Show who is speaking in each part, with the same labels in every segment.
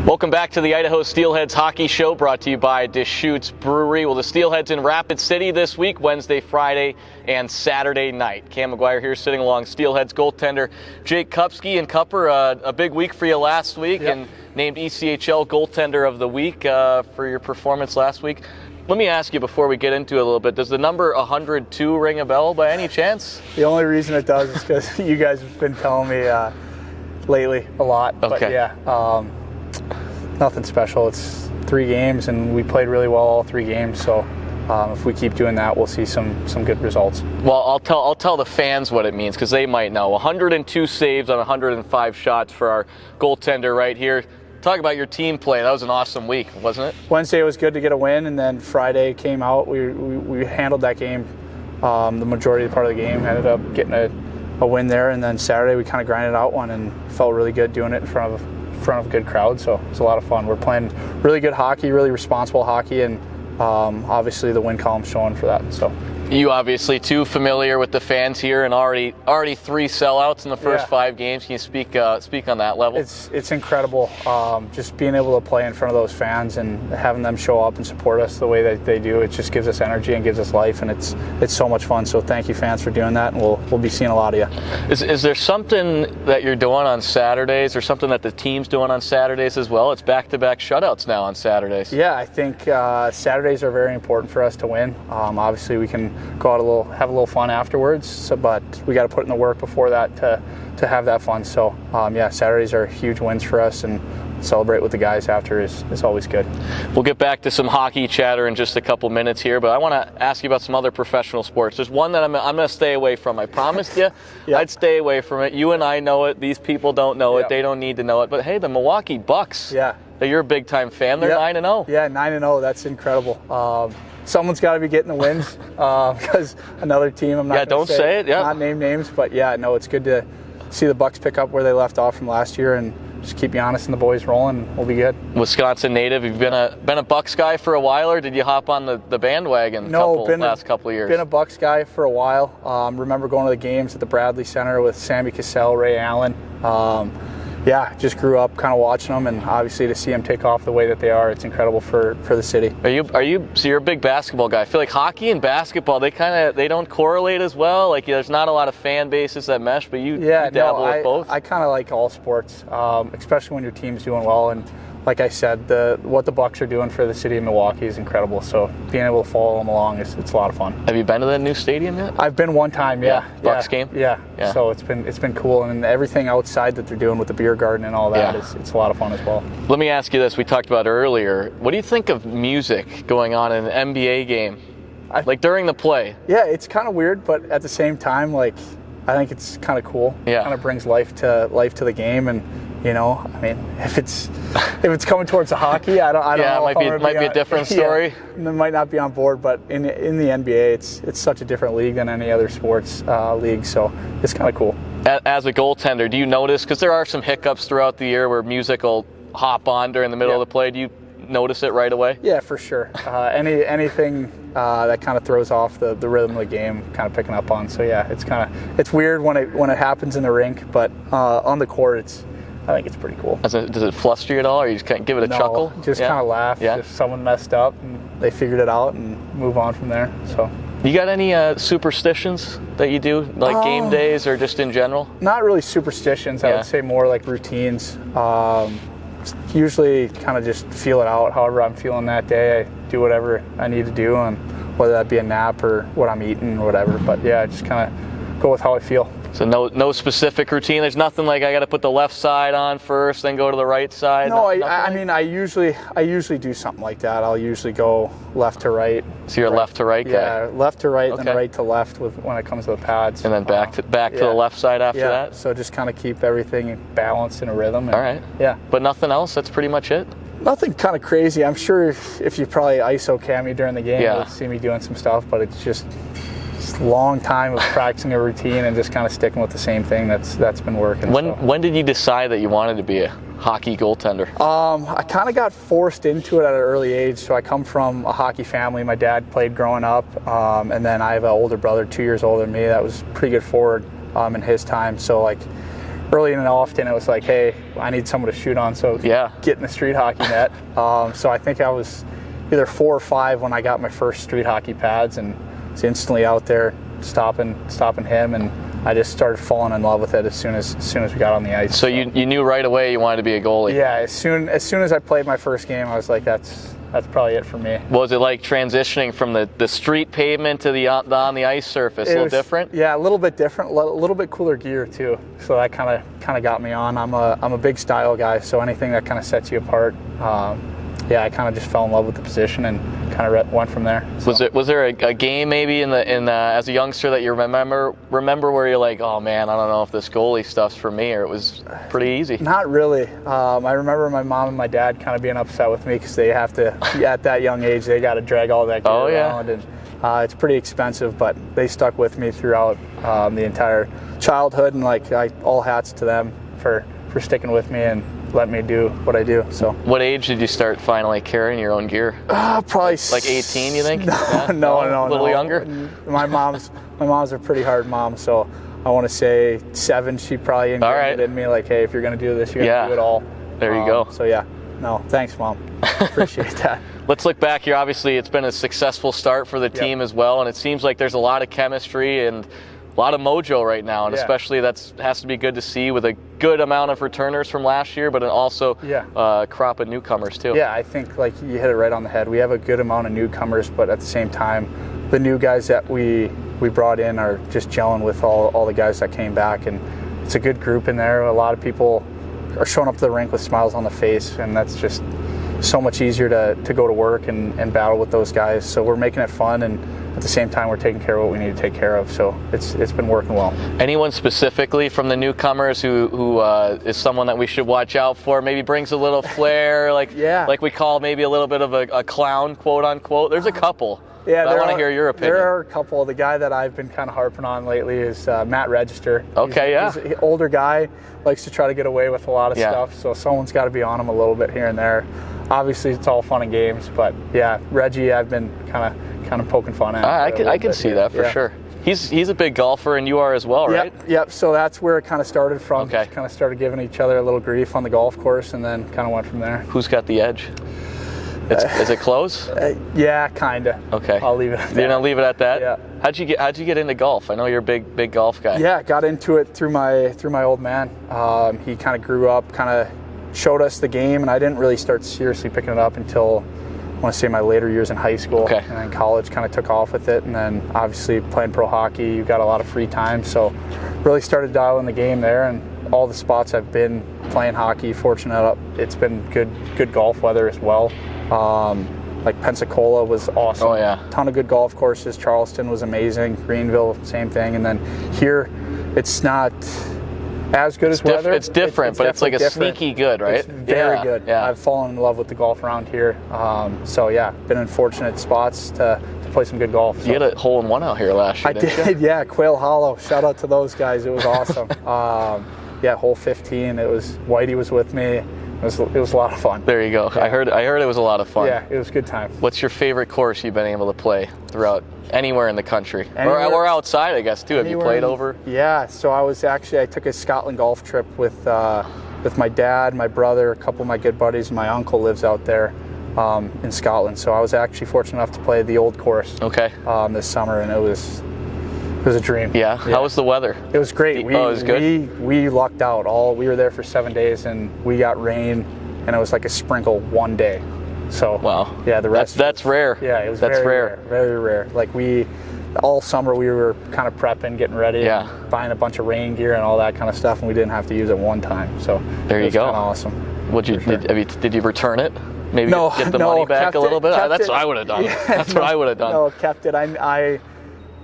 Speaker 1: Welcome back to the Idaho Steelheads Hockey Show, brought to you by Deschutes Brewery. Well, the Steelheads in Rapid City this week, Wednesday, Friday, and Saturday night. Cam McGuire here sitting along Steelheads goaltender Jake Kupsky. And Cupper, a big week for you last week, and named ECHL Goaltender of the Week for your performance last week. Let me ask you before we get into it a little bit, does the number 102 ring a bell by any chance?
Speaker 2: The only reason it does is because you guys have been telling me lately a lot.
Speaker 1: Okay.
Speaker 2: But yeah, nothing special. It's 3 games, and we played really well all 3 games. So if we keep doing that, we'll see some good results.
Speaker 1: Well, I'll tell the fans what it means, because they might know. 102 saves on 105 shots for our goaltender right here. Talk about your team play. That was an awesome week, wasn't it?
Speaker 2: Wednesday was good to get a win, and then Friday came out. We handled that game the majority of the part of the game. Ended up getting a win there, and then Saturday we kind of grinded out one and felt really good doing it in front of a good crowd. So it's a lot of fun. We're playing really good hockey, really responsible hockey, and obviously the win column's showing for that. So.
Speaker 1: You obviously too familiar with the fans here, and already 3 sellouts in the first 5 games. Can you speak on that level?
Speaker 2: It's incredible, just being able to play in front of those fans and having them show up and support us the way that they do. It just gives us energy and gives us life, and it's so much fun. So thank you, fans, for doing that, and we'll be seeing a lot of you.
Speaker 1: Is there something that you're doing on Saturdays, or something that the team's doing on Saturdays as well? It's back-to-back shutouts now on Saturdays.
Speaker 2: Yeah, I think Saturdays are very important for us to win. Obviously, we can go out have a little fun afterwards, but we got to put in the work before that to have that fun. So yeah, Saturdays are huge wins for us, and celebrate with the guys after is always good.
Speaker 1: We'll get back to some hockey chatter in just a couple minutes here, but I want to ask you about some other professional sports. There's one that I'm going to stay away from. I promised you I'd stay away from it. You and I know it. These people don't know it. They don't need to know it. But hey, the Milwaukee Bucks. Yeah. You're a big-time fan. They're 9-0.
Speaker 2: Yeah, 9-0. That's incredible. Someone's got to be getting the wins because another team, I'm not going to say it, not name names, but yeah, no, it's good to see the Bucks pick up where they left off from last year and just keep Giannis and the boys rolling. We'll be good. Wisconsin
Speaker 1: native, you've been a Bucks guy for a while, or did you hop on the bandwagon last couple of years?
Speaker 2: Been a Bucks guy for a while. Remember going to the games at the Bradley Center with Sammy Cassell, Ray Allen. Yeah, just grew up kind of watching them, and obviously to see them take off the way that they are, it's incredible for the city.
Speaker 1: So you're a big basketball guy. I feel like hockey and basketball, they don't correlate as well. Like there's not a lot of fan bases that mesh, but you dabble with both.
Speaker 2: I kind of like all sports, especially when your team's doing well. And like I said, what the Bucks are doing for the city of Milwaukee is incredible. So being able to follow them along, it's a lot of fun.
Speaker 1: Have you been to that new stadium yet?
Speaker 2: I've been one time,
Speaker 1: Bucks game?
Speaker 2: Yeah. So it's been cool, and everything outside that they're doing with the beer garden and all that, it's a lot of fun as well.
Speaker 1: Let me ask you this. We talked about earlier. What do you think of music going on in an NBA game? Like during the play? Yeah, it's kind of weird, but at the same time, like I think it's kind of cool. Yeah. It kind of brings life to the game, and you know, I mean, if it's coming towards the hockey, I don't know. Yeah, it might be a different story.
Speaker 2: It might not be on board, but in the NBA, it's such a different league than any other sports league, so it's kind of cool.
Speaker 1: As a goaltender, do you notice, because there are some hiccups throughout the year where music will hop on during the middle of the play, do you notice it right away? Yeah, for sure. Anything that kind of throws off the rhythm of the game, kind of picking up on. So yeah, it's weird when it happens in the rink, but on the court, I think it's pretty cool. Does it fluster you at all, or you just kind of give it a chuckle? Just kind of laugh. Yeah. If someone messed up and they figured it out and move on from there. So. You got any superstitions that you do, like game days or just in general?
Speaker 2: Not really superstitions. I would say more like routines. Usually kind of just feel it out. However I'm feeling that day, I do whatever I need to do, and whether that be a nap or what I'm eating or whatever. But yeah, I just kind of go with how I feel.
Speaker 1: So no specific routine. There's nothing like I got to put the left side on first, then go to the right side.
Speaker 2: No, I mean I usually do something like that. I'll usually go left to right.
Speaker 1: So you're a left to right guy.
Speaker 2: Yeah, left to right, then right to left when it comes to the pads.
Speaker 1: And then back to the left side after that.
Speaker 2: So just kind of keep everything balanced in a rhythm.
Speaker 1: All right. Yeah. But nothing else. That's pretty much it.
Speaker 2: Nothing kind of crazy. I'm sure if you probably ISO cam me during the game, you'll see me doing some stuff. But it's just a long time of practicing a routine and just kind of sticking with the same thing that's been working.
Speaker 1: When did you decide that you wanted to be a hockey goaltender?
Speaker 2: I kind of got forced into it at an early age. So I come from a hockey family. My dad played growing up, and then I have an older brother, 2 years older than me, that was pretty good forward in his time. So like early and often it was like, hey, I need someone to shoot on, so get in the street hockey net. So I think I was either 4 or 5 when I got my first street hockey pads, and was instantly out there stopping him, and I just started falling in love with it as soon as we got on the ice.
Speaker 1: So you knew right away you wanted to be a goalie?
Speaker 2: Yeah, as soon as I played my first game, I was like, that's probably it for me.
Speaker 1: Was it like transitioning from the street pavement to the on the ice surface? A little different?
Speaker 2: Yeah, a little bit different. A little bit cooler gear too. So that kind of got me on. I'm a big style guy, so anything that kind of sets you apart. I kind of just fell in love with the position and kind of went from there. So.
Speaker 1: Was there a game maybe in as a youngster that you remember where you're like, oh man, I don't know if this goalie stuff's for me, or it was pretty easy?
Speaker 2: Not really. I remember my mom and my dad kind of being upset with me because they have to, at that young age, they got to drag all that gear around, and it's pretty expensive, but they stuck with me throughout the entire childhood, and all hats to them for sticking with me and let me do what I do. So,
Speaker 1: what age did you start finally carrying your own gear?
Speaker 2: Probably
Speaker 1: like 18, you think?
Speaker 2: No,
Speaker 1: a little younger.
Speaker 2: My mom's a pretty hard mom, so I want to say 7. She probably ingrained it in me, like, hey, if you're going to do this, you got to do it all.
Speaker 1: There you go.
Speaker 2: So thanks, Mom. Appreciate that.
Speaker 1: Let's look back here. Obviously, it's been a successful start for the team as well, and it seems like there's a lot of chemistry and a lot of mojo right now, and especially that has to be good to see with a good amount of returners from last year, but also a crop of newcomers too.
Speaker 2: Yeah, I think you hit it right on the head. We have a good amount of newcomers, but at the same time, the new guys that we brought in are just gelling with all the guys that came back, and it's a good group in there. A lot of people are showing up to the rink with smiles on the face, and that's just so much easier to go to work and battle with those guys. So we're making it fun, and at the same time, we're taking care of what we need to take care of. So it's been working well.
Speaker 1: Anyone specifically from the newcomers who is someone that we should watch out for? Maybe brings a little flair, like we call maybe a little bit of a clown, quote unquote. There's a couple.
Speaker 2: Yeah,
Speaker 1: I want to hear your opinion.
Speaker 2: There are a couple. The guy that I've been kind of harping on lately is Matt Register.
Speaker 1: Okay,
Speaker 2: he's an older guy, likes to try to get away with a lot of stuff. So someone's got to be on him a little bit here and there. Obviously, it's all fun and games, but Reggie, I've been kind of poking fun at.
Speaker 1: I can see that for sure. He's a big golfer, and you are as well, right?
Speaker 2: Yep. So that's where it kind of started from. Okay. Kind of started giving each other a little grief on the golf course, and then kind of went from there.
Speaker 1: Who's got the edge? Is it close?
Speaker 2: Yeah, kinda.
Speaker 1: Okay.
Speaker 2: I'll leave it at that.
Speaker 1: You're gonna leave it at that?
Speaker 2: Yeah.
Speaker 1: How'd you get into golf? I know you're a big golf guy.
Speaker 2: Yeah, got into it through my old man. He kind of grew up, kind of showed us the game, and I didn't really start seriously picking it up until I want to say my later years in high school.
Speaker 1: Okay.
Speaker 2: And then college kind of took off with it, and then obviously playing pro hockey, you got a lot of free time, so really started dialing the game there, and all the spots I've been playing hockey, fortunate it's been good golf weather as well. Like Pensacola was awesome.
Speaker 1: Oh yeah.
Speaker 2: Ton of good golf courses. Charleston was amazing. Greenville, same thing. And then here, it's not as good as weather.
Speaker 1: It's different, but it's like a sneaky good, right?
Speaker 2: It's very good. Yeah. I've fallen in love with the golf around here. So yeah, been in fortunate spots to play some good golf. So.
Speaker 1: You had a hole-in-one out here last year,
Speaker 2: didn't you? Yeah, Quail Hollow. Shout out to those guys. It was awesome. Hole 15. It was Whitey was with me. It was a lot of fun.
Speaker 1: There you go. Yeah. I heard it was a lot of fun.
Speaker 2: Yeah, it was a good time.
Speaker 1: What's your favorite course you've been able to play throughout anywhere in the country? Or outside, I guess, too. Have you played over?
Speaker 2: Yeah, so I took a Scotland golf trip with my dad, my brother, a couple of my good buddies, and my uncle lives out there in Scotland. So I was actually fortunate enough to play the old course this summer, and it was a dream.
Speaker 1: Yeah. How was the weather?
Speaker 2: It was great.
Speaker 1: It was good?
Speaker 2: We lucked out. We were there for 7 days, and we got rain, and it was like a sprinkle one day. So
Speaker 1: wow.
Speaker 2: Yeah, the rest.
Speaker 1: That's rare.
Speaker 2: Yeah, it was
Speaker 1: very
Speaker 2: rare. Very rare. Like all summer we were kind of prepping, getting ready, buying a bunch of rain gear and all that kind of stuff, and we didn't have to use it one time. So
Speaker 1: there you go.
Speaker 2: Awesome.
Speaker 1: Did you return it? Maybe
Speaker 2: no,
Speaker 1: get the money back a little bit? That's what I would have done. That's what I would have done.
Speaker 2: No, kept it.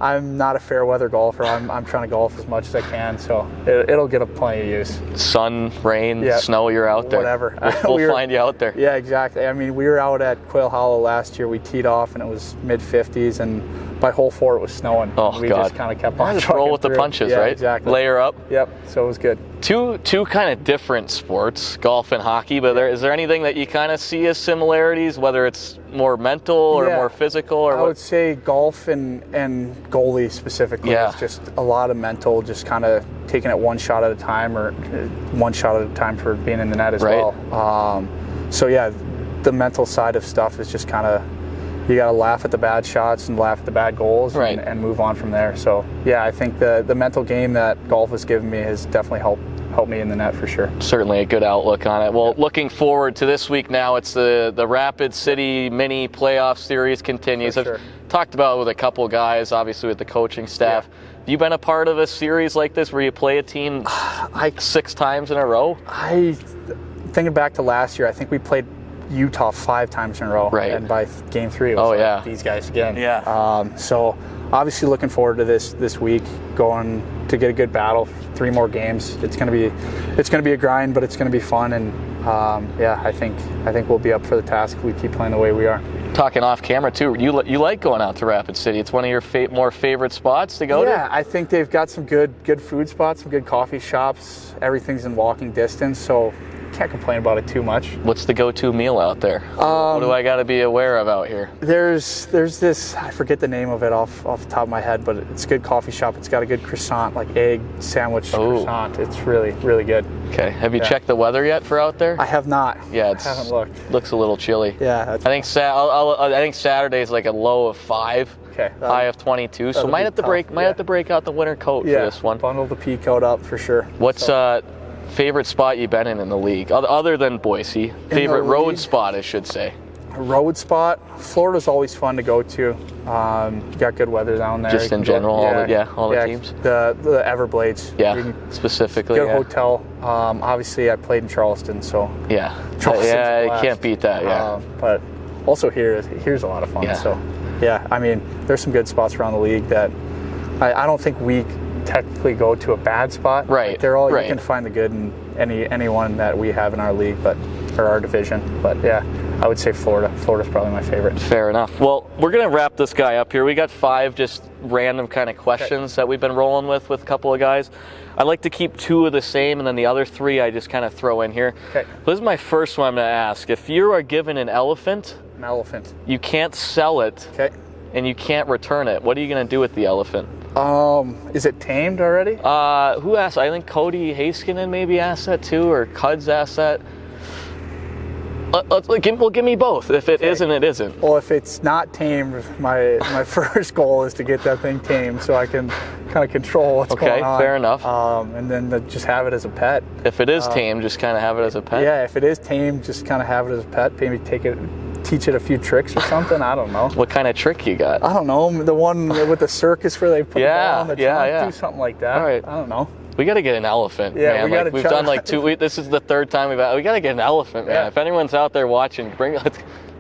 Speaker 2: I'm not a fair weather golfer. I'm trying to golf as much as I can, so it'll get plenty of use.
Speaker 1: Sun, rain, snow, you're out there.
Speaker 2: Whatever.
Speaker 1: We'll find you out there.
Speaker 2: Yeah, exactly. I mean, we were out at Quail Hollow last year. We teed off, and it was mid-50s, and by hole 4 it was snowing.
Speaker 1: Oh,
Speaker 2: we
Speaker 1: God.
Speaker 2: just kind of kept on.
Speaker 1: Just roll with the punches,
Speaker 2: yeah,
Speaker 1: right?
Speaker 2: Exactly.
Speaker 1: Layer up.
Speaker 2: Yep. So it was good.
Speaker 1: Two kind of different sports, golf and hockey. But is there anything that you kind of see as similarities, whether it's more mental or more physical, or
Speaker 2: I would say golf and goalie specifically.
Speaker 1: Yeah.
Speaker 2: It's just a lot of mental, just kind of taking it one shot at a time, or one shot at a time for being in the net as well. So yeah, the mental side of stuff is just kind of, you got to laugh at the bad shots and laugh at the bad goals and move on from there. So yeah, I think the mental game that golf has given me has definitely helped me in the net for sure.
Speaker 1: Certainly a good outlook on it. Well, looking forward to this week now. It's the Rapid City mini playoff series continues.
Speaker 2: For sure.
Speaker 1: I've talked about it with a couple guys, obviously with the coaching staff.
Speaker 2: Yeah.
Speaker 1: Have you been a part of a series like this where you play a team 6 times in a row?
Speaker 2: Thinking back to last year, I think we played Utah 5 times in a row.
Speaker 1: Right.
Speaker 2: And by game 3, it was these guys again.
Speaker 1: Yeah.
Speaker 2: So obviously looking forward to this week, going to get a good battle, 3 more games. It's gonna be a grind, but it's gonna be fun, and I think we'll be up for the task if we keep playing the way we are.
Speaker 1: Talking off camera too, you like going out to Rapid City. It's one of your more favorite spots to go to?
Speaker 2: Yeah, I think they've got some good food spots, some good coffee shops. Everything's in walking distance, so can't complain about it too much.
Speaker 1: What's the go-to meal out there? What do I got to be aware of out here?
Speaker 2: There's this, I forget the name of it off the top of my head, but it's a good coffee shop. It's got a good croissant, like egg sandwich croissant. It's really, really good.
Speaker 1: Okay. Have you checked the weather yet for out there?
Speaker 2: I have not.
Speaker 1: Yeah,
Speaker 2: I haven't looked.
Speaker 1: Looks a little chilly.
Speaker 2: Yeah,
Speaker 1: I think Saturday's like a low of 5.
Speaker 2: Okay.
Speaker 1: High of 22. So might have to break out the winter coat for this one.
Speaker 2: Bundle the pea coat up for sure.
Speaker 1: What's favorite spot you've been in the league, other than Boise? Favorite road spot, I should say.
Speaker 2: A road spot. Florida's always fun to go to. You got good weather down there.
Speaker 1: Just in general, all the teams.
Speaker 2: The Everblades.
Speaker 1: Yeah, specifically.
Speaker 2: Good hotel. Obviously, I played in Charleston, so
Speaker 1: you can't beat that. Yeah,
Speaker 2: but also here's a lot of fun.
Speaker 1: Yeah.
Speaker 2: So yeah, I mean, there's some good spots around the league that I don't think we technically go to a bad spot.
Speaker 1: Right.
Speaker 2: Like they're all you can find the good in anyone that we have in our league, or our division. But yeah, I would say Florida. Florida's probably my favorite.
Speaker 1: Fair enough. Well, we're gonna wrap this guy up here. We got 5 just random kind of questions that we've been rolling with a couple of guys. I like to keep 2 of the same, and then the other 3 I just kind of throw in here.
Speaker 2: Okay.
Speaker 1: This is my first one I'm gonna ask. If you are given an elephant, you can't sell it.
Speaker 2: Okay.
Speaker 1: And you can't return it, what are you going to do with the elephant?
Speaker 2: Is it tamed already?
Speaker 1: Who asked? I think Cody Haskinen maybe asked that too, or Cuds asked that. Give me both. If it isn't, it isn't.
Speaker 2: Well, if it's not tamed, my first goal is to get that thing tamed so I can kind of control what's going on.
Speaker 1: Okay, fair enough.
Speaker 2: And then just have it as a pet.
Speaker 1: If it is tamed, just kind of have it as a pet?
Speaker 2: Yeah, if it is tamed, just kind of have it as a pet. Maybe teach it a few tricks or something. I don't know.
Speaker 1: What kind of trick you got?
Speaker 2: I don't know. The one with the circus where they put the ball on the trunk. Do something like that.
Speaker 1: All right.
Speaker 2: I don't know.
Speaker 1: We got to get an elephant, man. We've done like 2 this is the 3rd time we got to get an elephant, man. If anyone's out there watching,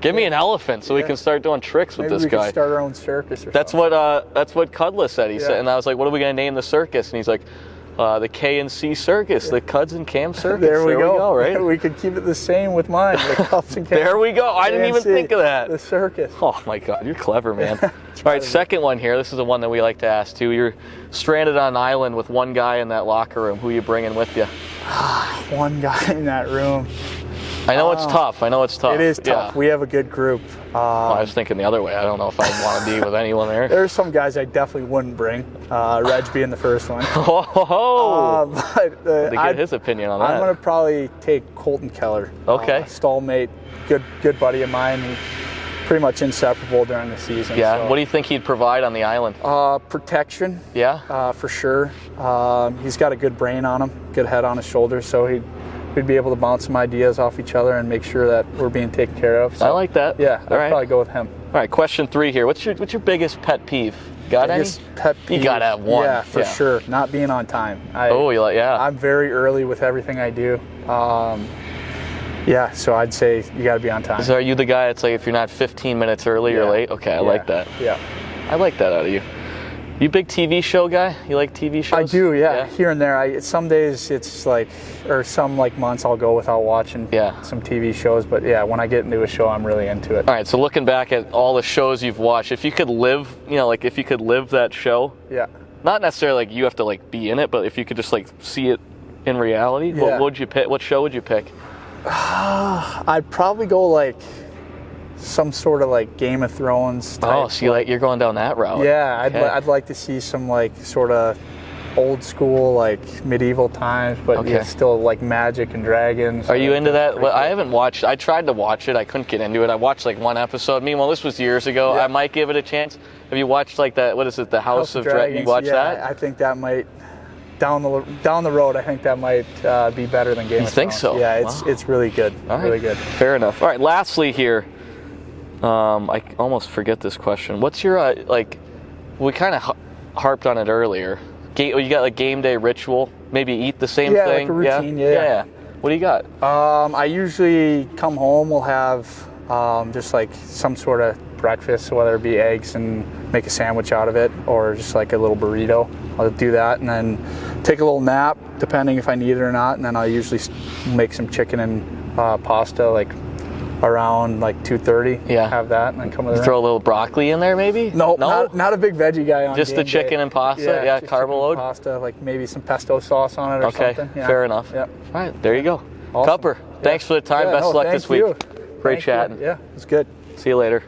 Speaker 1: give me an elephant so we can start doing tricks with this guy.
Speaker 2: Maybe we can start our own circus or something.
Speaker 1: That's what Cudless said. He said, and I was like, what are we going to name the circus? And he's like, the K&C Circus, the Cuds and Cam Circus.
Speaker 2: There we go.
Speaker 1: Right?
Speaker 2: We could keep it the same with mine, the Cups and Cam.
Speaker 1: There we go. I didn't even think of that.
Speaker 2: The circus.
Speaker 1: Oh my God, you're clever, man. All right, second one here. This is the one that we like to ask too. You're stranded on an island with one guy in that locker room. Who are you bringing with you?
Speaker 2: One guy in that room.
Speaker 1: I know it's tough.
Speaker 2: It is tough. We have a good group.
Speaker 1: I was thinking the other way. I don't know if I'd want to be with anyone there.
Speaker 2: There's some guys I definitely wouldn't bring. Reg being the first one.
Speaker 1: But to get his opinion on that.
Speaker 2: I'm going to probably take Colton Keller.
Speaker 1: Okay.
Speaker 2: Stallmate, good buddy of mine. Pretty much inseparable during the season.
Speaker 1: Yeah.
Speaker 2: So.
Speaker 1: What do you think he'd provide on the island?
Speaker 2: Protection.
Speaker 1: Yeah.
Speaker 2: For sure. He's got a good brain on him, good head on his shoulders, so we'd be able to bounce some ideas off each other and make sure that we're being taken care of. So,
Speaker 1: I like that.
Speaker 2: Yeah, I'd probably go with him.
Speaker 1: All right, question 3 here. What's your biggest pet peeve? Got
Speaker 2: biggest
Speaker 1: any?
Speaker 2: Pet peeve?
Speaker 1: You gotta have one.
Speaker 2: Yeah, for sure. Not being on time.
Speaker 1: I'm
Speaker 2: very early with everything I do. So I'd say you got to be on time.
Speaker 1: So are you the guy that's like, if you're not 15 minutes early, you're late? Okay, I like that.
Speaker 2: Yeah.
Speaker 1: I like that out of you. You big TV show guy? You like TV shows?
Speaker 2: I do, yeah. Here and there. Some days it's like, or some like months I'll go without watching some TV shows. But yeah, when I get into a show, I'm really into it.
Speaker 1: All right. So looking back at all the shows you've watched, if you could live, like if you could live that show, not necessarily like you have to like be in it, but if you could just like see it in reality, what would you pick? What show would you pick?
Speaker 2: I'd probably go like some sort of like Game of Thrones type.
Speaker 1: Oh, so you're going down that route.
Speaker 2: Yeah, I'd like to see some like sort of old school like medieval times, but still like magic and dragons.
Speaker 1: Are you into that? Well, I haven't watched. I tried to watch it. I couldn't get into it. I watched like one episode. Meanwhile, this was years ago. I might give it a chance. Have you watched like that? What is it? The House of Dragons. You watched that?
Speaker 2: I think that might down the road. I think that might be better than Game of Thrones.
Speaker 1: You think so?
Speaker 2: Yeah, it's really good. Really good.
Speaker 1: Fair enough. All right. Lastly, here. I almost forget this question. What's your we kind of harped on it earlier. You got like game day ritual? Maybe eat the same thing?
Speaker 2: Like a routine, yeah.
Speaker 1: What do you got?
Speaker 2: I usually come home, we'll have just like some sort of breakfast, whether it be eggs and make a sandwich out of it, or just like a little burrito. I'll do that and then take a little nap, depending if I need it or not, and then I'll usually make some chicken and pasta like around like 2:30. Have that and then come with
Speaker 1: throw a little broccoli in there maybe?
Speaker 2: No, not a big veggie guy on
Speaker 1: just the chicken and pasta? Carb load?
Speaker 2: Pasta, like maybe some pesto sauce on it or something.
Speaker 1: Fair enough. All right, there you go. Awesome. Cupper, thanks for the time. Best of luck this week. Great chatting.
Speaker 2: Yeah, it's good.
Speaker 1: See you later.